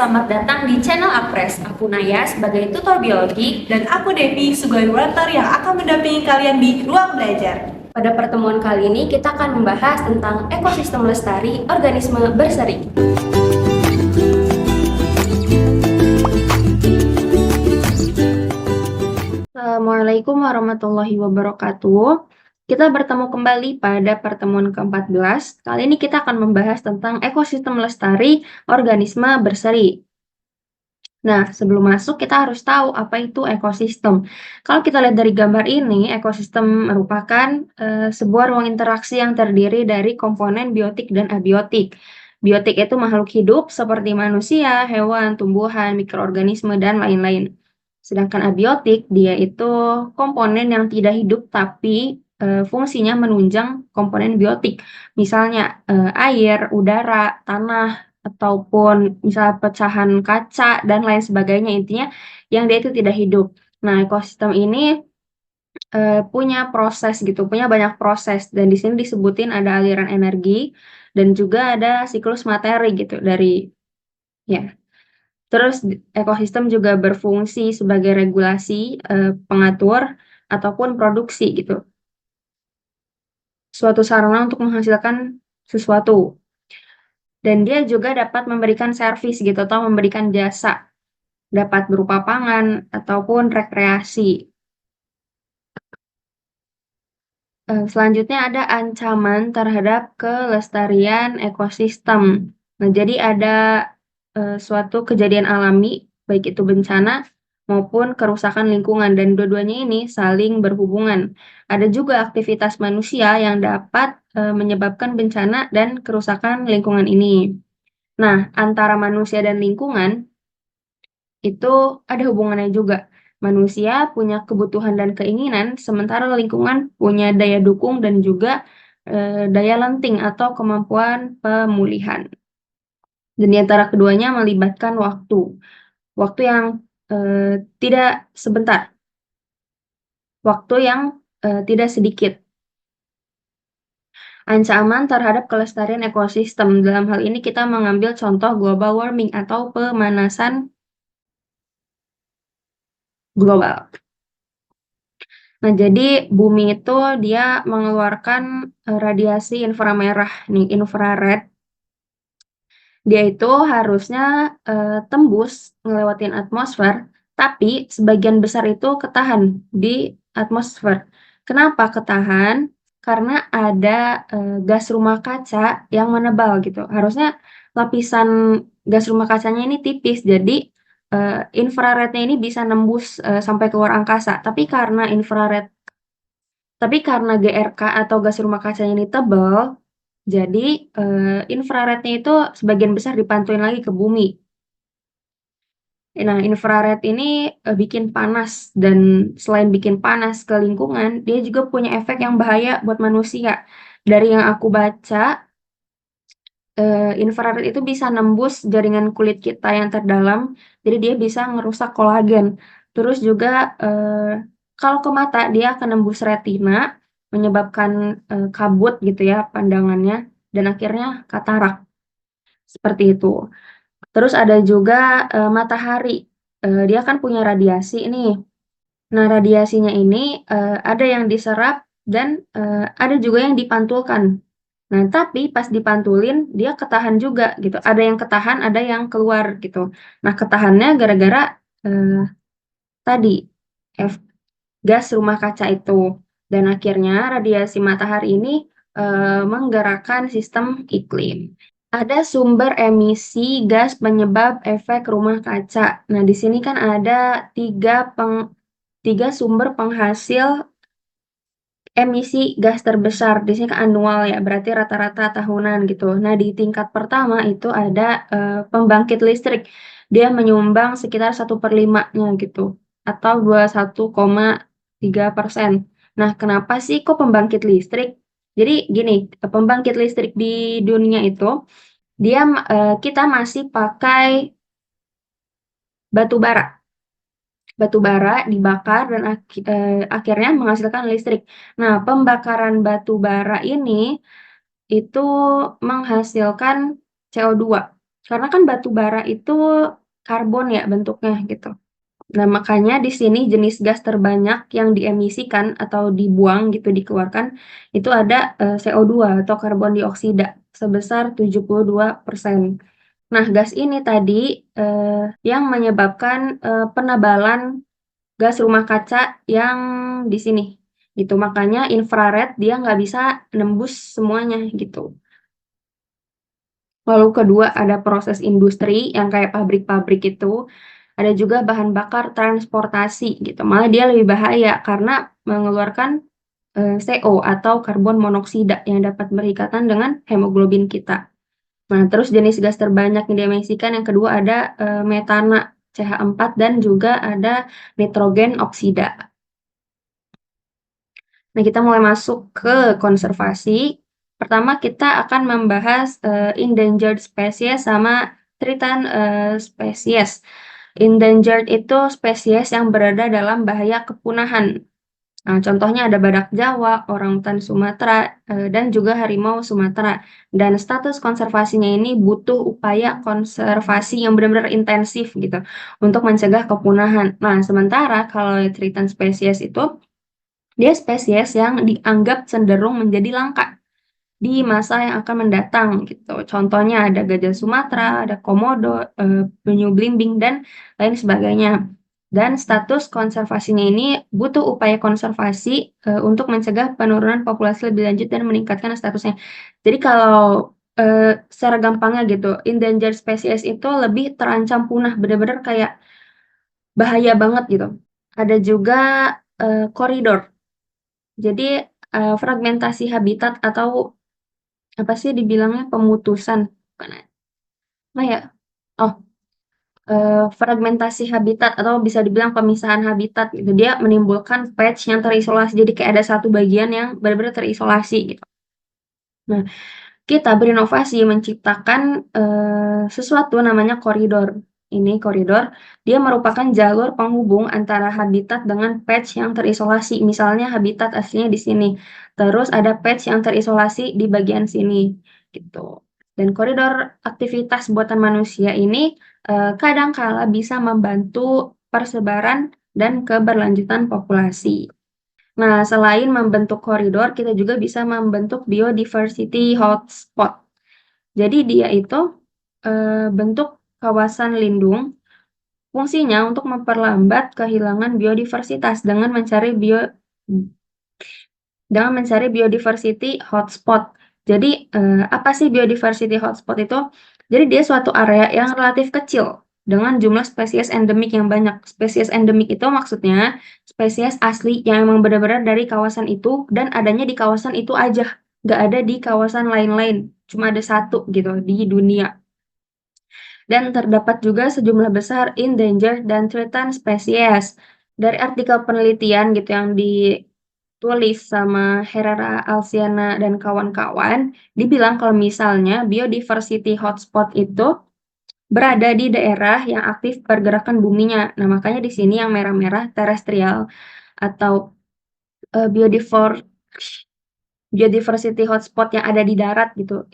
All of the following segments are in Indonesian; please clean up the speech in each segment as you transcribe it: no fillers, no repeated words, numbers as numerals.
selamat datang di channel Apres. Aku Naya sebagai tutor biologi Dan aku Devi sebagai moderator yang akan mendampingi kalian di ruang belajar. Pada pertemuan kali ini kita akan membahas tentang ekosistem lestari organisme berseri. Assalamualaikum warahmatullahi wabarakatuh. Kita bertemu kembali pada pertemuan ke-14. Kali ini kita akan membahas tentang ekosistem lestari organisme berseri. Nah, sebelum masuk kita harus tahu apa itu ekosistem. Kalau kita lihat dari gambar ini, ekosistem merupakan sebuah ruang interaksi yang terdiri dari komponen biotik dan abiotik. Biotik itu makhluk hidup seperti manusia, hewan, tumbuhan, mikroorganisme, dan lain-lain. Sedangkan abiotik, dia itu komponen yang tidak hidup tapi fungsinya menunjang komponen biotik. Misalnya air, udara, tanah, ataupun misal pecahan kaca dan lain sebagainya, intinya yang dia itu tidak hidup. Nah, ekosistem ini punya proses gitu, punya banyak proses dan di sini disebutin ada aliran energi dan juga ada siklus materi gitu dari ya. Terus ekosistem juga berfungsi sebagai regulasi, pengatur ataupun produksi gitu. Suatu sarana untuk menghasilkan sesuatu. Dan dia juga dapat memberikan servis gitu atau memberikan jasa, dapat berupa pangan ataupun rekreasi. Selanjutnya ada ancaman terhadap kelestarian ekosistem. Nah, jadi ada suatu kejadian alami, baik itu bencana maupun kerusakan lingkungan, dan dua-duanya ini saling berhubungan. Ada juga aktivitas manusia yang dapat menyebabkan bencana dan kerusakan lingkungan ini. Nah, antara manusia dan lingkungan itu ada hubungannya juga. Manusia punya kebutuhan dan keinginan, sementara lingkungan punya daya dukung dan juga daya lenting atau kemampuan pemulihan. Dan di antara keduanya melibatkan waktu. Waktu yang tidak sebentar. Waktu yang tidak sedikit. Ancaman terhadap kelestarian ekosistem. Dalam hal ini kita mengambil contoh global warming atau pemanasan global. Nah, jadi bumi itu dia mengeluarkan radiasi inframerah nih, infrared. Dia itu harusnya tembus ngelewatin atmosfer, tapi sebagian besar itu ketahan di atmosfer. Kenapa ketahan? Karena ada gas rumah kaca yang menebal gitu. Harusnya lapisan gas rumah kacanya ini tipis, jadi infrarednya ini bisa nembus sampai keluar angkasa. Tapi karena GRK atau gas rumah kacanya ini tebal, jadi infrarednya itu sebagian besar dipantulin lagi ke bumi. Nah, infrared ini bikin panas, dan selain bikin panas ke lingkungan, dia juga punya efek yang bahaya buat manusia. Dari yang aku baca, infrared itu bisa nembus jaringan kulit kita yang terdalam, jadi dia bisa ngerusak kolagen. Terus juga kalau ke mata dia akan nembus retina, menyebabkan kabut gitu ya pandangannya, dan akhirnya katarak, seperti itu. Terus ada juga matahari, dia kan punya radiasi nih. Nah, radiasinya ini ada yang diserap dan ada juga yang dipantulkan. Nah, tapi pas dipantulin dia ketahan juga gitu, ada yang ketahan, ada yang keluar gitu. Nah, ketahannya gara-gara tadi gas rumah kaca itu, dan akhirnya radiasi matahari ini menggerakkan sistem iklim. Ada sumber emisi gas penyebab efek rumah kaca. Nah, di sini kan ada tiga sumber penghasil emisi gas terbesar. Di sini kan annual ya, berarti rata-rata tahunan gitu. Nah, di tingkat pertama itu ada pembangkit listrik. Dia menyumbang sekitar 1/5-nya gitu, atau 21,3%. Nah, kenapa sih kok pembangkit listrik? Jadi gini, pembangkit listrik di dunia itu kita masih pakai batu bara. Batu bara dibakar dan akhirnya menghasilkan listrik. Nah, pembakaran batu bara ini itu menghasilkan CO2. Karena kan batu bara itu karbon ya bentuknya gitu. Nah, makanya di sini jenis gas terbanyak yang diemisikan atau dibuang gitu, dikeluarkan, itu ada CO2 atau karbon dioksida sebesar 72%. Nah, gas ini tadi yang menyebabkan penebalan gas rumah kaca yang di sini gitu. Makanya infrared dia nggak bisa nembus semuanya gitu. Lalu kedua ada proses industri yang kayak pabrik-pabrik itu, ada juga bahan bakar transportasi gitu. Malah dia lebih bahaya karena mengeluarkan CO atau karbon monoksida yang dapat berikatan dengan hemoglobin kita. Nah, terus jenis gas terbanyak yang diemisikan yang kedua ada metana CH4 dan juga ada nitrogen oksida. Nah, kita mulai masuk ke konservasi. Pertama, kita akan membahas endangered species sama threatened species. Endangered itu spesies yang berada dalam bahaya kepunahan. Nah, contohnya ada badak Jawa, orangutan Sumatera, dan juga harimau Sumatera. Dan status konservasinya ini butuh upaya konservasi yang benar-benar intensif gitu untuk mencegah kepunahan. Nah, sementara kalau threatened species itu dia spesies yang dianggap cenderung menjadi langka di masa yang akan mendatang gitu. Contohnya ada gajah Sumatera, ada komodo, penyu belimbing dan lain sebagainya. Dan status konservasinya ini butuh upaya konservasi untuk mencegah penurunan populasi lebih lanjut dan meningkatkan statusnya. Jadi kalau secara gampangnya gitu, endangered species itu lebih terancam punah, benar-benar kayak bahaya banget gitu. Ada juga koridor. Jadi fragmentasi habitat atau apa sih dibilangnya pemutusan, bukan apa ya? Oh, fragmentasi habitat atau bisa dibilang pemisahan habitat gitu. Dia menimbulkan patch yang terisolasi. Jadi kayak ada satu bagian yang benar-benar terisolasi gitu. Nah, kita berinovasi menciptakan sesuatu namanya koridor. Ini koridor, dia merupakan jalur penghubung antara habitat dengan patch yang terisolasi. Misalnya habitat aslinya di sini, terus ada patch yang terisolasi di bagian sini, gitu. Dan koridor aktivitas buatan manusia ini kadangkala bisa membantu persebaran dan keberlanjutan populasi. Nah, selain membentuk koridor, kita juga bisa membentuk biodiversity hotspot. Jadi dia itu bentuk kawasan lindung, fungsinya untuk memperlambat kehilangan biodiversitas dengan mencari biodiversity hotspot. Jadi apa sih biodiversity hotspot itu? Jadi dia suatu area yang relatif kecil dengan jumlah spesies endemik yang banyak. Spesies endemik itu maksudnya spesies asli yang emang benar-benar dari kawasan itu dan adanya di kawasan itu aja, nggak ada di kawasan lain-lain. Cuma ada satu gitu di dunia. Dan terdapat juga sejumlah besar endangered dan threatened species. Dari artikel penelitian gitu yang ditulis sama Herrera, Alciana, dan kawan-kawan, dibilang kalau misalnya biodiversity hotspot itu berada di daerah yang aktif pergerakan buminya. Nah, makanya di sini yang merah-merah terestrial atau biodiversity hotspot yang ada di darat gitu.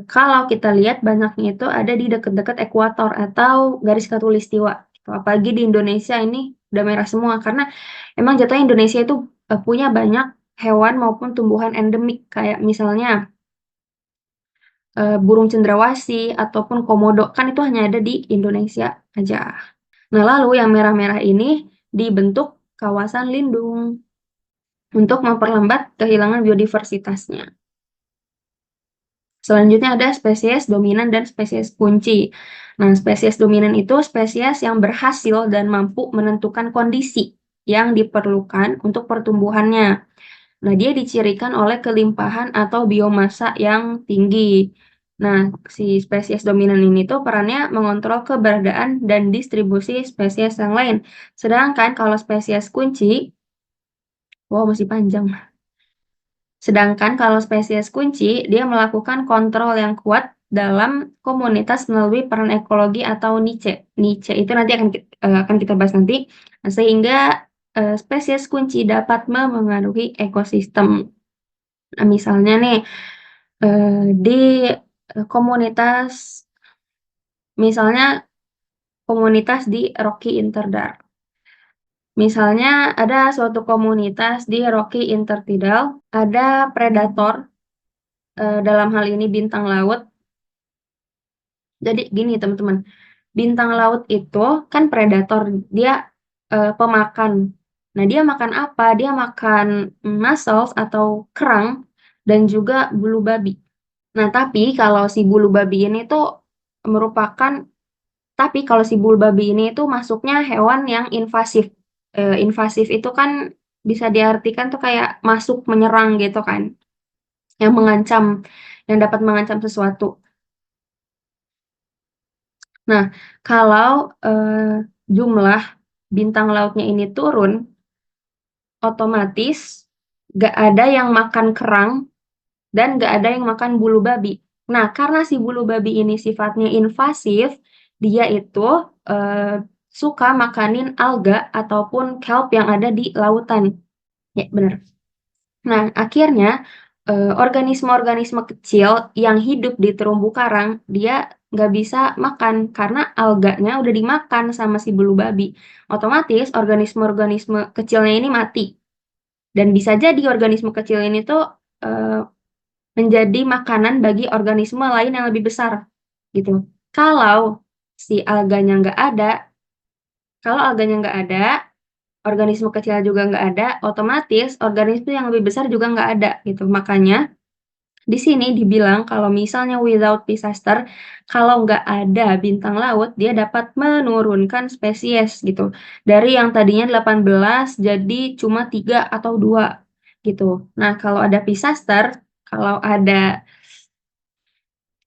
Kalau kita lihat banyaknya itu ada di dekat-dekat ekuator atau garis khatulistiwa. Gitu. Apalagi di Indonesia ini udah merah semua karena emang jatuhnya Indonesia itu punya banyak hewan maupun tumbuhan endemik kayak misalnya burung cendrawasih ataupun komodo kan itu hanya ada di Indonesia aja. Nah, lalu yang merah-merah ini dibentuk kawasan lindung untuk memperlambat kehilangan biodiversitasnya. Selanjutnya ada spesies dominan dan spesies kunci. Nah, spesies dominan itu spesies yang berhasil dan mampu menentukan kondisi yang diperlukan untuk pertumbuhannya. Nah, dia dicirikan oleh kelimpahan atau biomasa yang tinggi. Nah, si spesies dominan ini tuh perannya mengontrol keberadaan dan distribusi spesies yang lain. Sedangkan kalau spesies kunci, wow masih panjang. Sedangkan kalau spesies kunci, dia melakukan kontrol yang kuat dalam komunitas melalui peran ekologi atau niche. Niche itu nanti akan kita bahas nanti. Nah, sehingga spesies kunci dapat memengaruhi ekosistem. Nah, misalnya nih di komunitas Misalnya komunitas di Rocky Interdar. Misalnya ada suatu komunitas di Rocky Intertidal, ada predator, dalam hal ini bintang laut. Jadi gini teman-teman, bintang laut itu kan predator, dia pemakan. Nah, dia makan apa? Dia makan mussels atau kerang dan juga bulu babi. Nah, merupakan tapi kalau si bulu babi ini itu masuknya hewan yang invasif. Invasif itu kan bisa diartikan tuh kayak masuk menyerang gitu kan, yang mengancam, yang dapat mengancam sesuatu. Nah, kalau jumlah bintang lautnya ini turun, otomatis gak ada yang makan kerang dan gak ada yang makan bulu babi. Nah, karena si bulu babi ini sifatnya invasif, dia itu suka makanin alga ataupun kelp yang ada di lautan. Ya, benar. Nah, akhirnya organisme-organisme kecil yang hidup di terumbu karang, dia nggak bisa makan karena alganya udah dimakan sama si bulu babi. Otomatis organisme-organisme kecilnya ini mati. Dan bisa jadi organisme kecil ini tuh menjadi makanan bagi organisme lain yang lebih besar, gitu. Kalau si alganya nggak ada, kalau alganya nggak ada, organisme kecil juga nggak ada, otomatis organisme yang lebih besar juga nggak ada, gitu. Makanya di sini dibilang kalau misalnya without disaster, kalau nggak ada bintang laut, dia dapat menurunkan spesies gitu. Dari yang tadinya 18 jadi cuma 3 atau 2 gitu. Nah, kalau ada disaster, kalau ada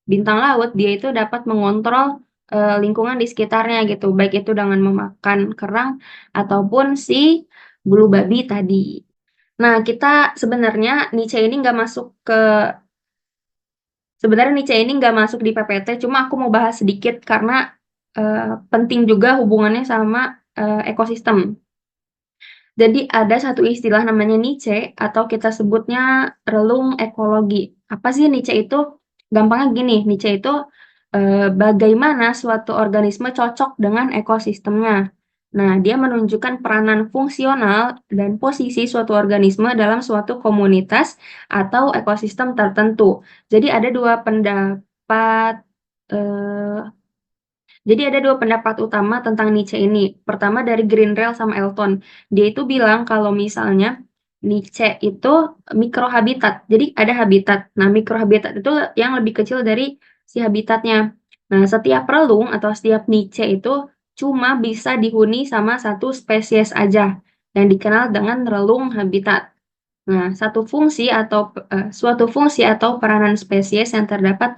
bintang laut, dia itu dapat mengontrol lingkungan di sekitarnya gitu, baik itu dengan memakan kerang ataupun si bulu babi tadi. Nah, kita sebenarnya Nietzsche ini nggak masuk di PPT, cuma aku mau bahas sedikit karena penting juga hubungannya sama ekosistem. Jadi ada satu istilah namanya Nietzsche atau kita sebutnya relung ekologi. Apa sih Nietzsche itu? Gampangnya gini, Nietzsche itu bagaimana suatu organisme cocok dengan ekosistemnya. Nah, dia menunjukkan peranan fungsional dan posisi suatu organisme dalam suatu komunitas atau ekosistem tertentu. Jadi ada dua pendapat eh, jadi ada dua pendapat utama tentang Nietzsche ini. Pertama dari Greenrel sama Elton. Dia itu bilang kalau misalnya Nietzsche itu mikrohabitat. Jadi ada habitat. Nah, mikrohabitat itu yang lebih kecil dari si habitatnya. Nah, setiap relung atau setiap Nietzsche itu cuma bisa dihuni sama satu spesies aja yang dikenal dengan relung habitat. Nah, suatu fungsi atau peranan spesies yang terdapat.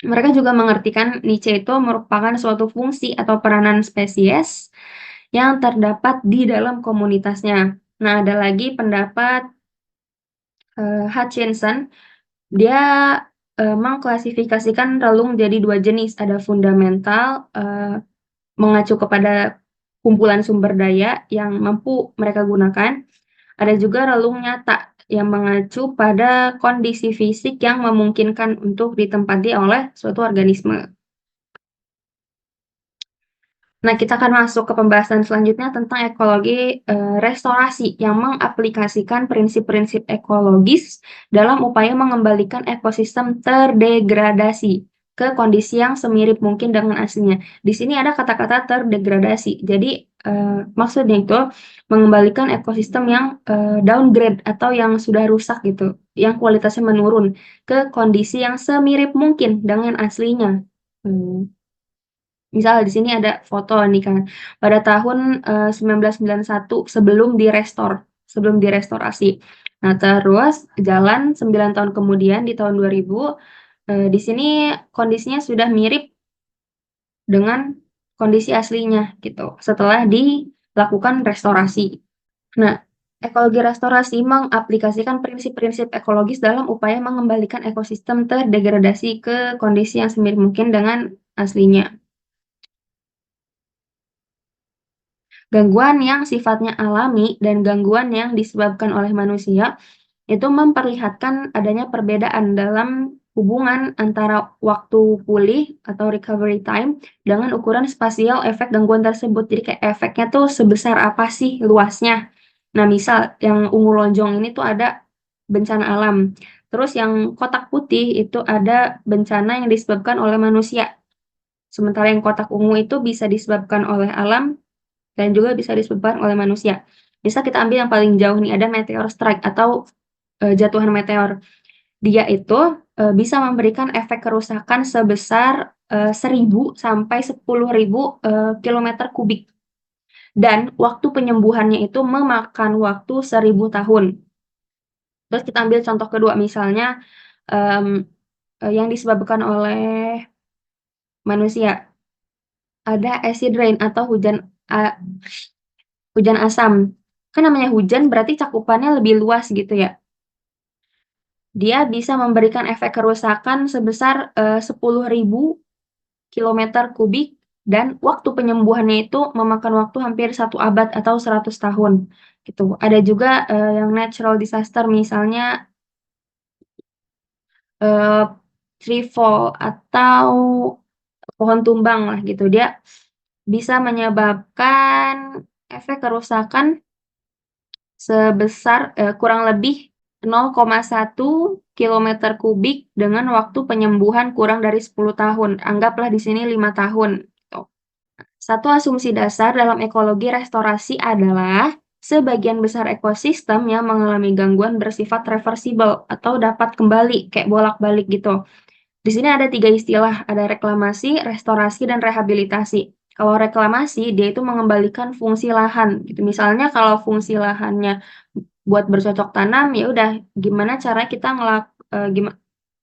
Mereka juga mengartikan Nietzsche itu merupakan suatu fungsi atau peranan spesies yang terdapat di dalam komunitasnya. Nah, ada lagi pendapat Hutchinson, dia mengklasifikasikan relung jadi dua jenis, ada fundamental, mengacu kepada kumpulan sumber daya yang mampu mereka gunakan, ada juga relung nyata yang mengacu pada kondisi fisik yang memungkinkan untuk ditempati oleh suatu organisme. Nah, kita akan masuk ke pembahasan selanjutnya tentang ekologi restorasi yang mengaplikasikan prinsip-prinsip ekologis dalam upaya mengembalikan ekosistem terdegradasi ke kondisi yang semirip mungkin dengan aslinya. Di sini ada kata-kata terdegradasi. Jadi, maksudnya itu mengembalikan ekosistem yang downgrade atau yang sudah rusak gitu, yang kualitasnya menurun ke kondisi yang semirip mungkin dengan aslinya. Misal di sini ada foto nih kan, pada tahun 1991 sebelum direstorasi. Nah, terus jalan 9 tahun kemudian di tahun 2000, di sini kondisinya sudah mirip dengan kondisi aslinya gitu, setelah dilakukan restorasi. Nah, ekologi restorasi mengaplikasikan prinsip-prinsip ekologis dalam upaya mengembalikan ekosistem terdegradasi ke kondisi yang semirip mungkin dengan aslinya. Gangguan yang sifatnya alami dan gangguan yang disebabkan oleh manusia itu memperlihatkan adanya perbedaan dalam hubungan antara waktu pulih atau recovery time dengan ukuran spasial efek gangguan tersebut. Jadi kayak efeknya tuh sebesar apa sih luasnya. Nah, misal yang ungu lonjong ini tuh ada bencana alam. Terus yang kotak putih itu ada bencana yang disebabkan oleh manusia. Sementara yang kotak ungu itu bisa disebabkan oleh alam dan juga bisa disebabkan oleh manusia. Bisa kita ambil yang paling jauh nih, ada meteor strike atau jatuhan meteor. Dia itu bisa memberikan efek kerusakan sebesar 1.000 sampai 10.000 kilometer kubik. Dan waktu penyembuhannya itu memakan waktu 1.000 tahun. Terus kita ambil contoh kedua, misalnya yang disebabkan oleh manusia. Ada acid rain atau hujan asam. Kan namanya hujan berarti cakupannya lebih luas gitu ya. Dia bisa memberikan efek kerusakan sebesar 10.000 kilometer kubik dan waktu penyembuhannya itu memakan waktu hampir 1 abad atau 100 tahun gitu. Ada juga yang natural disaster, misalnya uh, tree fall atau pohon tumbang lah gitu. Dia bisa menyebabkan efek kerusakan sebesar kurang lebih 0,1 kilometer kubik dengan waktu penyembuhan kurang dari 10 tahun. Anggaplah di sini 5 tahun. Gitu. Satu asumsi dasar dalam ekologi restorasi adalah sebagian besar ekosistem yang mengalami gangguan bersifat reversible atau dapat kembali, kayak bolak-balik gitu. Di sini ada 3 istilah, ada reklamasi, restorasi, dan rehabilitasi. Kalau reklamasi, dia itu mengembalikan fungsi lahan. Gitu. Misalnya kalau fungsi lahannya buat bercocok tanam, ya udah gimana cara kita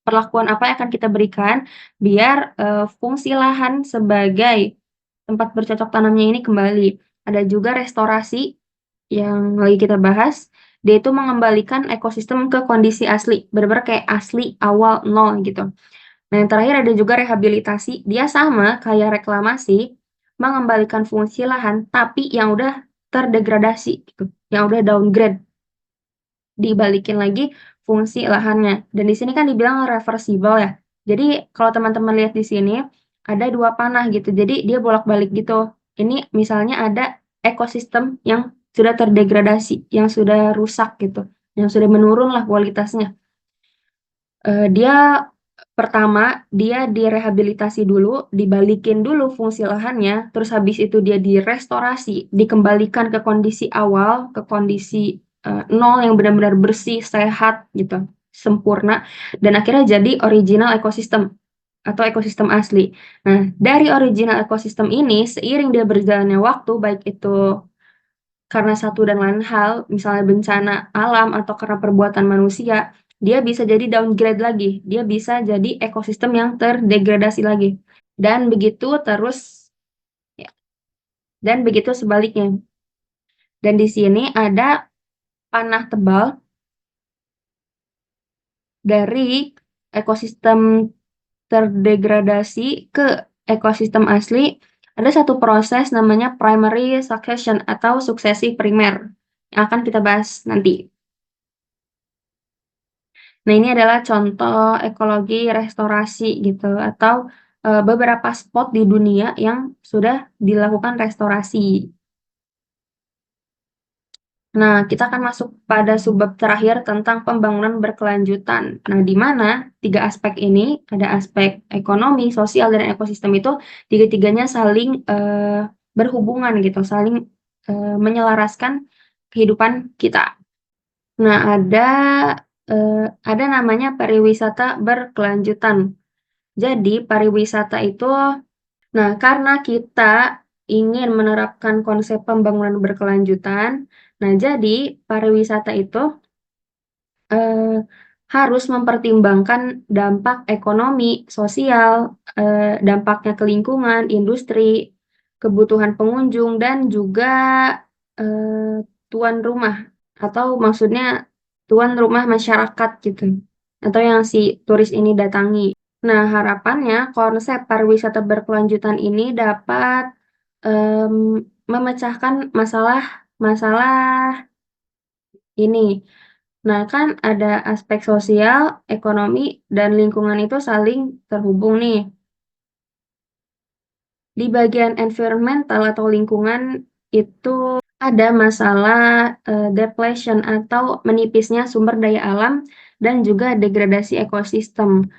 perlakuan apa yang akan kita berikan biar fungsi lahan sebagai tempat bercocok tanamnya ini kembali. Ada juga restorasi yang lagi kita bahas, dia itu mengembalikan ekosistem ke kondisi asli, benar-benar kayak asli awal nol gitu. Nah, yang terakhir ada juga rehabilitasi, dia sama kayak reklamasi, mengembalikan fungsi lahan, tapi yang udah terdegradasi gitu, yang udah downgrade, dibalikin lagi fungsi lahannya. Dan di sini kan dibilang reversible ya. Jadi kalau teman-teman lihat di sini ada 2 panah gitu. Jadi dia bolak-balik gitu. Ini misalnya ada ekosistem yang sudah terdegradasi, yang sudah rusak gitu, yang sudah menurun lah kualitasnya. Dia pertama, dia direhabilitasi dulu, dibalikin dulu fungsi lahannya, terus habis itu dia direstorasi, dikembalikan ke kondisi awal, ke kondisi nol yang benar-benar bersih, sehat gitu, sempurna, dan akhirnya jadi original ekosistem atau ekosistem asli. Nah, dari original ekosistem ini, seiring dia berjalannya waktu, baik itu karena satu dan lain hal, misalnya bencana alam atau karena perbuatan manusia, dia bisa jadi downgrade lagi. Dia bisa jadi ekosistem yang terdegradasi lagi. Dan begitu terus, ya, dan begitu sebaliknya. Dan di sini ada panah tebal dari ekosistem terdegradasi ke ekosistem asli. Ada satu proses namanya primary succession atau suksesi primer yang akan kita bahas nanti. Nah, ini adalah contoh ekologi restorasi gitu atau beberapa spot di dunia yang sudah dilakukan restorasi. Nah, kita akan masuk pada subbab terakhir tentang pembangunan berkelanjutan. Nah, di mana 3 aspek ini, ada aspek ekonomi, sosial, dan ekosistem itu tiga-tiganya saling berhubungan gitu, saling menyelaraskan kehidupan kita. Nah, ada namanya pariwisata berkelanjutan. Jadi, pariwisata itu, nah, karena kita ingin menerapkan konsep pembangunan berkelanjutan, nah, jadi pariwisata itu eh, harus mempertimbangkan dampak ekonomi, sosial, dampaknya ke lingkungan, industri, kebutuhan pengunjung, dan juga eh, tuan rumah, atau maksudnya tuan rumah masyarakat gitu, atau yang si turis ini datangi. Nah, harapannya konsep pariwisata berkelanjutan ini dapat memecahkan masalah-masalah ini. Nah, kan ada aspek sosial, ekonomi, dan lingkungan itu saling terhubung nih. Di bagian environmental atau lingkungan itu ada masalah depletion atau menipisnya sumber daya alam dan juga degradasi ekosistem.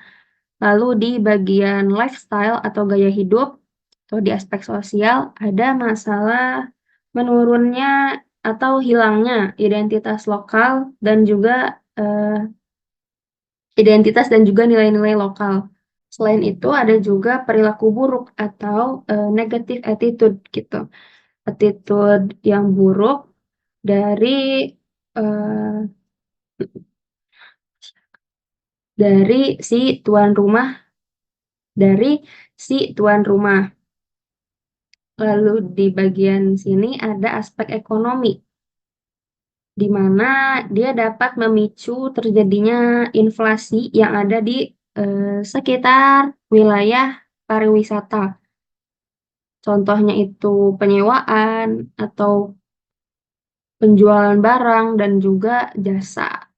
Lalu di bagian lifestyle atau gaya hidup atau di aspek sosial ada masalah menurunnya atau hilangnya identitas lokal dan juga identitas dan juga nilai-nilai lokal. Selain itu ada juga perilaku buruk atau negative attitude gitu. Attitude yang buruk dari eh, dari si tuan rumah dari si tuan rumah. Lalu di bagian sini ada aspek ekonomi, di mana dia dapat memicu terjadinya inflasi yang ada di sekitar wilayah pariwisata. Contohnya itu penyewaan atau penjualan barang dan juga jasa.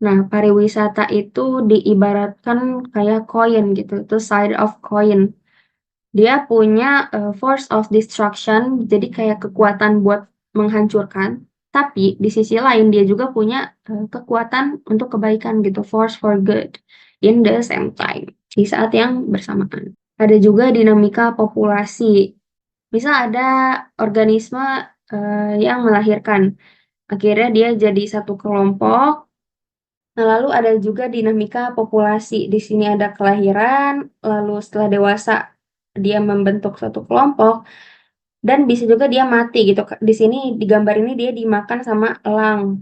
Nah, pariwisata itu diibaratkan kayak koin gitu, itu side of coin. Dia punya force of destruction, jadi kayak kekuatan buat menghancurkan. Tapi di sisi lain dia juga punya kekuatan untuk kebaikan gitu, force for good in the same time, di saat yang bersamaan. Ada juga dinamika populasi. Misal ada organisme yang melahirkan, akhirnya dia jadi satu kelompok. Nah, lalu ada juga dinamika populasi. Di sini ada kelahiran, lalu setelah dewasa dia membentuk suatu kelompok, dan bisa juga dia mati gitu. Di sini di gambar ini dia dimakan sama elang.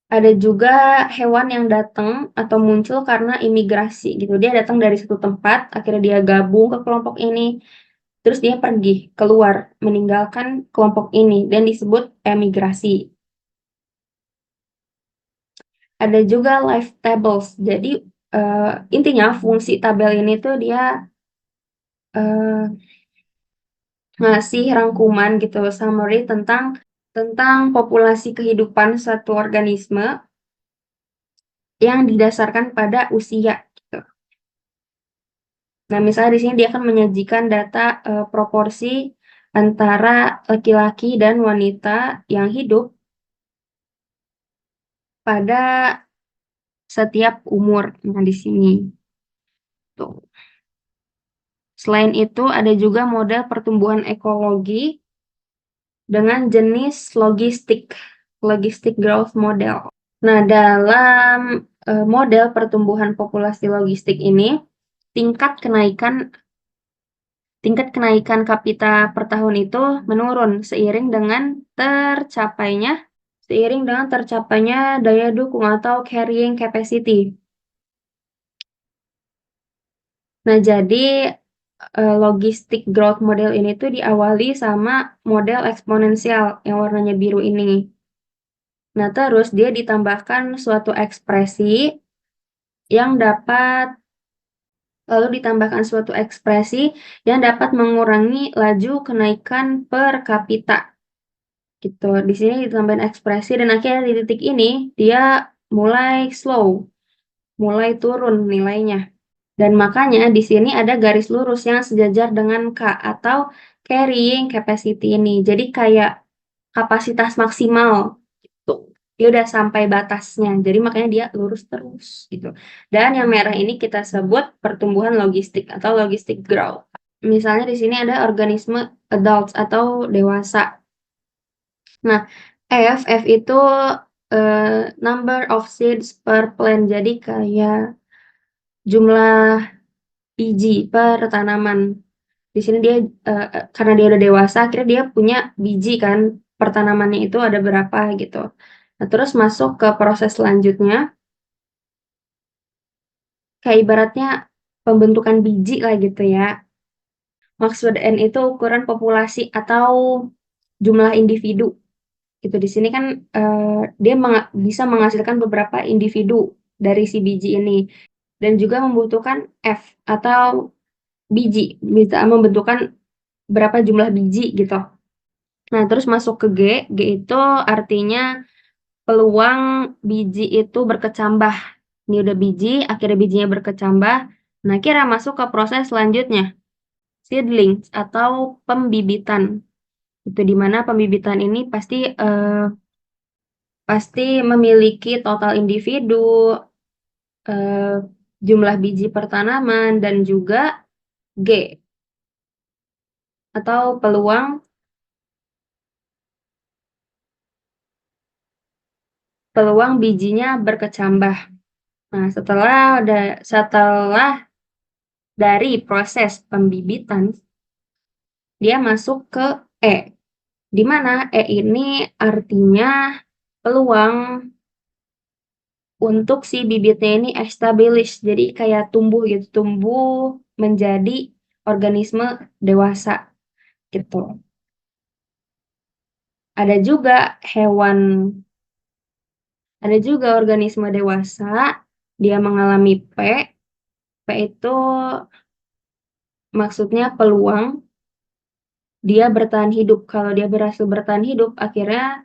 Ada juga hewan yang datang atau muncul karena imigrasi gitu. Dia datang dari satu tempat, akhirnya dia gabung ke kelompok ini, terus dia pergi keluar, meninggalkan kelompok ini, dan disebut emigrasi. Ada juga live tables. Jadi intinya fungsi tabel ini tuh dia eh, ngasih rangkuman gitu, summary tentang populasi kehidupan satu organisme yang didasarkan pada usia gitu. Nah, misalnya di sini dia akan menyajikan data proporsi antara laki-laki dan wanita yang hidup pada setiap umur. Nah, di sini tuh. Selain itu, ada juga model pertumbuhan ekologi dengan jenis logistic growth model. Nah, dalam model pertumbuhan populasi logistik ini, tingkat kenaikan kapita per tahun itu menurun seiring dengan tercapainya daya dukung atau carrying capacity. Nah, jadi logistic growth model ini tuh diawali sama model eksponensial yang warnanya biru ini. Nah, terus dia ditambahkan suatu ekspresi yang dapat lalu ditambahkan suatu ekspresi yang dapat mengurangi laju kenaikan per kapita. Gitu. Di sini ditambahin ekspresi dan akhirnya di titik ini dia mulai slow, mulai turun nilainya. Dan makanya di sini ada garis lurus yang sejajar dengan K atau carrying capacity ini. Jadi kayak kapasitas maksimal gitu. Dia udah sampai batasnya. Jadi makanya dia lurus terus gitu. Dan yang merah ini kita sebut pertumbuhan logistik atau logistic growth. Misalnya di sini ada organisme adults atau dewasa. Nah, F itu number of seeds per plant. Jadi kayak jumlah biji per tanaman. Di sini dia karena dia udah dewasa, akhirnya dia punya biji kan, per tanamannya itu ada berapa gitu. Nah, terus masuk ke proses selanjutnya, kayak ibaratnya pembentukan biji lah gitu ya. Maksud N itu ukuran populasi atau jumlah individu. Gitu. Di sini kan dia bisa menghasilkan beberapa individu dari si biji ini. Dan juga membutuhkan F atau biji, bisa membentukkan berapa jumlah biji gitu. Nah, terus masuk ke G. G itu artinya peluang biji itu berkecambah. Ini udah biji, akhirnya bijinya berkecambah. Nah, kira masuk ke proses selanjutnya, seedlings atau pembibitan. Itu dimana pembibitan ini pasti memiliki total individu, eh, jumlah biji per tanaman, dan juga G atau peluang bijinya berkecambah. Nah, setelah dari proses pembibitan, dia masuk ke E, di mana E ini artinya peluang untuk si bibitnya ini establish, jadi kayak tumbuh gitu, tumbuh menjadi organisme dewasa gitu. Ada juga hewan, ada juga organisme dewasa, dia mengalami P. P itu maksudnya peluang dia bertahan hidup. Kalau dia berhasil bertahan hidup, akhirnya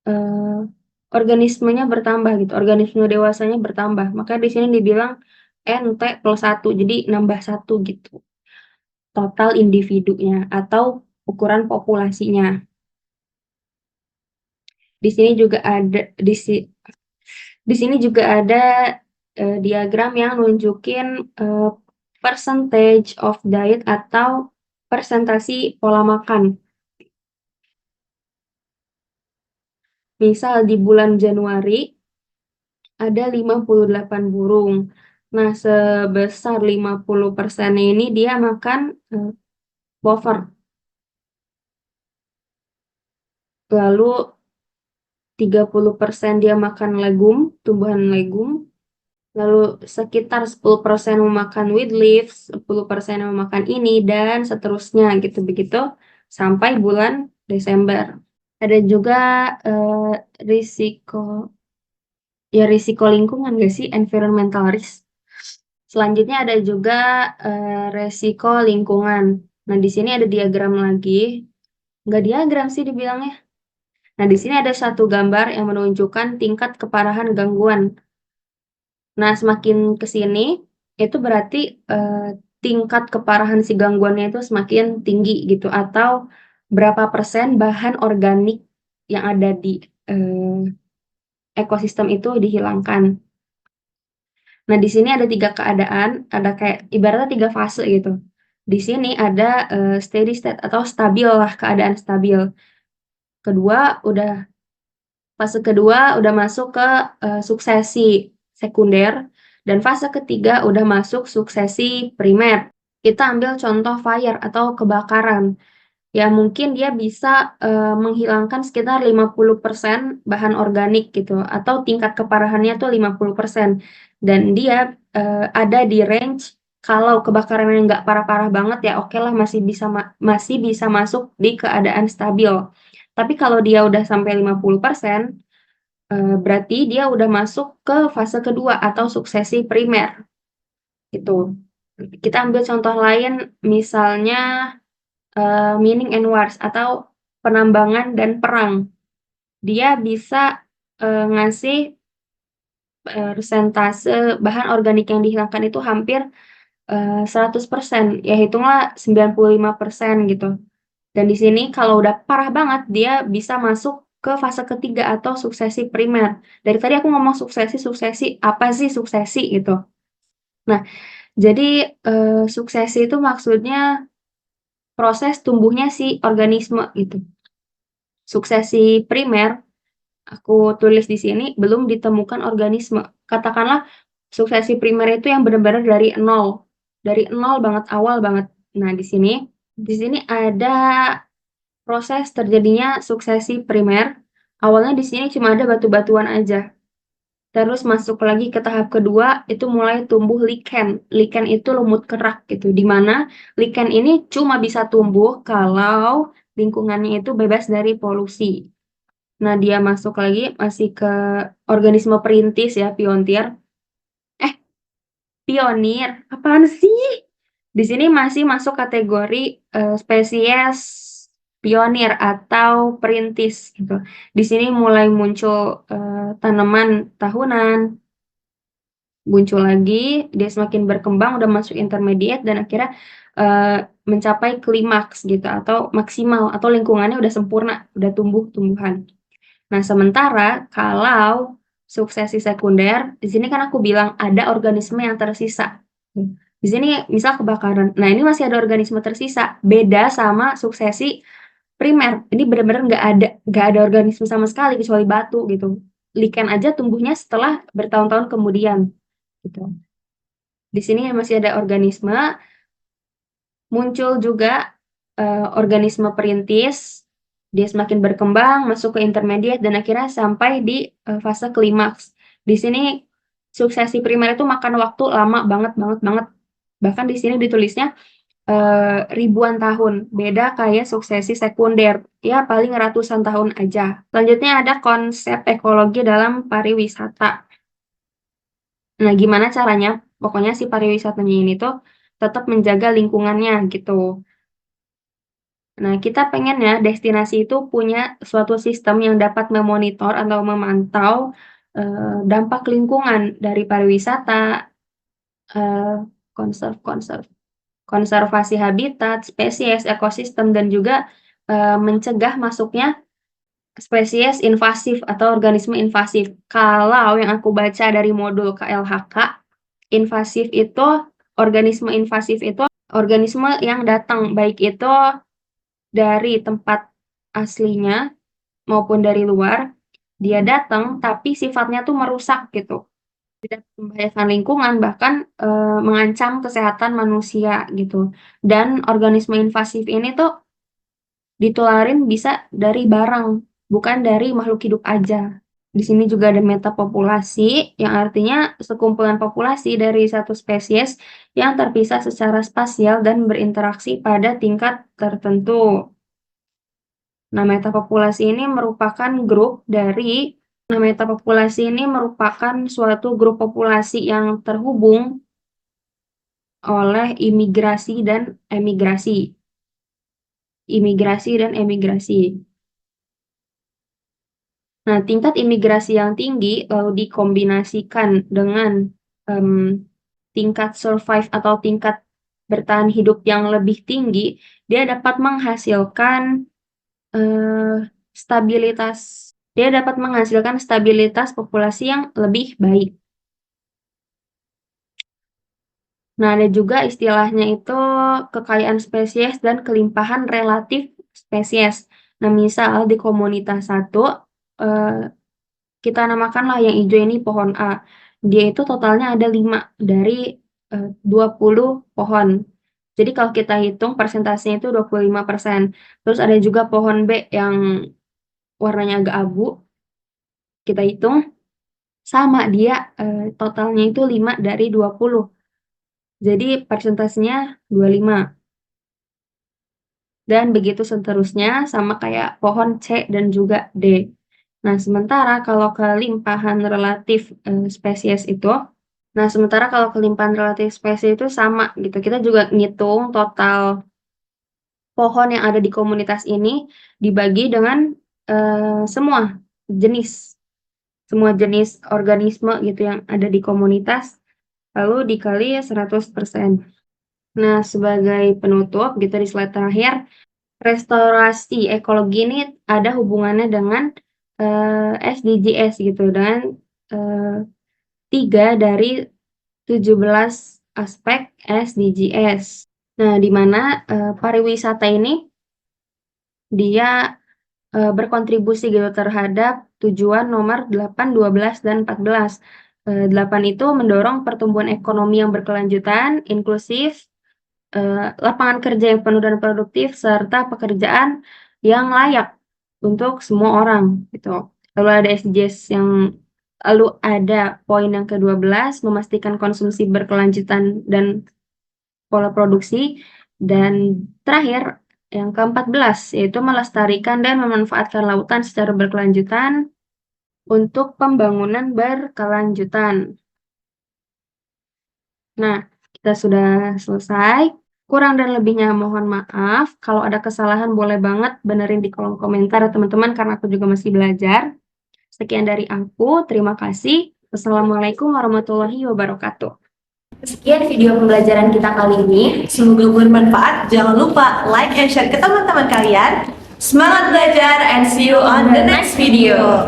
eh, organismenya bertambah gitu, organisme dewasanya bertambah. Maka di sini dibilang NT plus 1, jadi nambah 1 gitu. Total individunya atau ukuran populasinya. Di sini juga ada di sini juga ada diagram yang nunjukin percentage of diet atau persentasi pola makan. Misal di bulan Januari ada 58 burung. Nah, sebesar 50% ini dia makan plover. Lalu 30% dia makan legum, tumbuhan legum. Lalu sekitar 10% memakan weed leaves, 10% memakan ini, dan seterusnya gitu begitu sampai bulan Desember. Ada juga risiko, ya risiko lingkungan nggak sih, environmental risk. Selanjutnya ada juga resiko lingkungan. Nah, di sini ada diagram lagi. Nggak diagram sih dibilangnya. Nah, di sini ada satu gambar yang menunjukkan tingkat keparahan gangguan. Nah, semakin ke sini, itu berarti tingkat keparahan si gangguannya itu semakin tinggi gitu. Atau berapa persen bahan organik yang ada di ekosistem itu dihilangkan. Nah, di sini ada 3 keadaan, ada kayak ibaratnya 3 fase gitu. Di sini ada steady state atau stabil lah, keadaan stabil. Fase kedua udah masuk ke suksesi sekunder, dan fase ketiga udah masuk suksesi primer. Kita ambil contoh fire atau kebakaran. Ya mungkin dia bisa menghilangkan sekitar 50% bahan organik gitu, atau tingkat keparahannya tuh 50%. Dan dia ada di range, kalau kebakaran yang nggak parah-parah banget ya oke lah, masih bisa masuk di keadaan stabil. Tapi kalau dia udah sampai 50%, berarti dia udah masuk ke fase kedua atau suksesi primer gitu. Kita ambil contoh lain, misalnya mining and wars atau penambangan dan perang. Dia bisa ngasih persentase bahan organik yang dihilangkan itu hampir 100%, ya hitunglah 95% gitu. Dan di sini kalau udah parah banget, dia bisa masuk ke fase ketiga atau suksesi primer. Dari tadi aku ngomong suksesi, apa sih suksesi gitu. Nah, jadi suksesi itu maksudnya proses tumbuhnya si organisme gitu. Suksesi primer, aku tulis di sini, belum ditemukan organisme. Katakanlah suksesi primer itu yang benar-benar dari nol banget, awal banget. Nah, di sini ada proses terjadinya suksesi primer. Awalnya di sini cuma ada batu-batuan aja. Terus masuk lagi ke tahap kedua, itu mulai tumbuh lichen. Lichen itu lumut kerak gitu, di mana lichen ini cuma bisa tumbuh kalau lingkungannya itu bebas dari polusi. Nah, dia masuk lagi masih ke organisme perintis ya, Eh, pionir. Apaan sih? Di sini masih masuk kategori spesies pionir atau perintis gitu. Di sini mulai muncul tanaman tahunan, muncul lagi, dia semakin berkembang, udah masuk intermediate dan akhirnya mencapai klimaks gitu atau maksimal atau lingkungannya udah sempurna, udah tumbuh-tumbuhan. Nah, sementara kalau suksesi sekunder, di sini kan aku bilang ada organisme yang tersisa. Di sini misal kebakaran. Nah, ini masih ada organisme tersisa, beda sama suksesi primer. Ini benar-benar nggak ada organisme sama sekali kecuali batu gitu. Lichen aja tumbuhnya setelah bertahun-tahun kemudian gitu. Di sini masih ada organisme, muncul juga organisme perintis, dia semakin berkembang, masuk ke intermediate dan akhirnya sampai di fase klimaks. Di sini suksesi primer itu makan waktu lama banget banget banget. Bahkan di sini ditulisnya ribuan tahun, beda kayak suksesi sekunder, ya paling ratusan tahun aja. Selanjutnya ada konsep ekologi dalam pariwisata. Nah, gimana caranya? Pokoknya si pariwisatanya ini tuh tetap menjaga lingkungannya gitu. Nah, kita pengen ya destinasi itu punya suatu sistem yang dapat memonitor atau memantau dampak lingkungan dari pariwisata, eee, konservasi habitat, spesies, ekosistem, dan juga mencegah masuknya spesies invasif atau organisme invasif. Kalau yang aku baca dari modul KLHK, invasif itu organisme invasif itu organisme yang datang, baik itu dari tempat aslinya maupun dari luar, dia datang tapi sifatnya tuh merusak gitu, tidak membahayakan lingkungan, bahkan mengancam kesehatan manusia gitu. Dan organisme invasif ini tuh ditularin bisa dari barang, bukan dari makhluk hidup aja. Di sini juga ada metapopulasi, yang artinya sekumpulan populasi dari satu spesies yang terpisah secara spasial dan berinteraksi pada tingkat tertentu. Nah, metapopulasi ini merupakan suatu grup populasi yang terhubung oleh imigrasi dan emigrasi. Nah, tingkat imigrasi yang tinggi lalu dikombinasikan dengan tingkat survive atau tingkat bertahan hidup yang lebih tinggi, dia dapat menghasilkan stabilitas populasi yang lebih baik. Nah, ada juga istilahnya itu kekayaan spesies dan kelimpahan relatif spesies. Nah, misal di komunitas satu, kita namakanlah yang hijau ini pohon A. Dia itu totalnya ada 5 dari 20 pohon. Jadi kalau kita hitung persentasenya itu 25%. Terus ada juga pohon B yang warnanya agak abu, kita hitung sama dia totalnya itu 5 dari 20. Jadi persentasenya 25. Dan begitu seterusnya sama kayak pohon C dan juga D. Nah, sementara kalau kelimpahan relatif spesies itu sama gitu. Kita juga ngitung total pohon yang ada di komunitas ini dibagi dengan semua jenis organisme gitu yang ada di komunitas, lalu dikali 100%. Nah, sebagai penutup gitu di slide terakhir, restorasi ekologi ini ada hubungannya dengan SDGs gitu, dengan 3 dari 17 aspek SDGs. Nah, di mana pariwisata ini dia berkontribusi gitu terhadap tujuan nomor 8, 12, dan 14. 8 itu mendorong pertumbuhan ekonomi yang berkelanjutan, inklusif, lapangan kerja yang penuh dan produktif, serta pekerjaan yang layak untuk semua orang gitu. Lalu ada poin yang ke-12, memastikan konsumsi berkelanjutan dan pola produksi, dan terakhir yang ke-14 yaitu melestarikan dan memanfaatkan lautan secara berkelanjutan untuk pembangunan berkelanjutan. Nah, kita sudah selesai. Kurang dan lebihnya mohon maaf. Kalau ada kesalahan boleh banget benerin di kolom komentar ya teman-teman, karena aku juga masih belajar. Sekian dari aku, terima kasih. Wassalamualaikum warahmatullahi wabarakatuh. Sekian video pembelajaran kita kali ini. Semoga bermanfaat. Jangan lupa like and share ke teman-teman kalian. Semangat belajar and see you on the next video.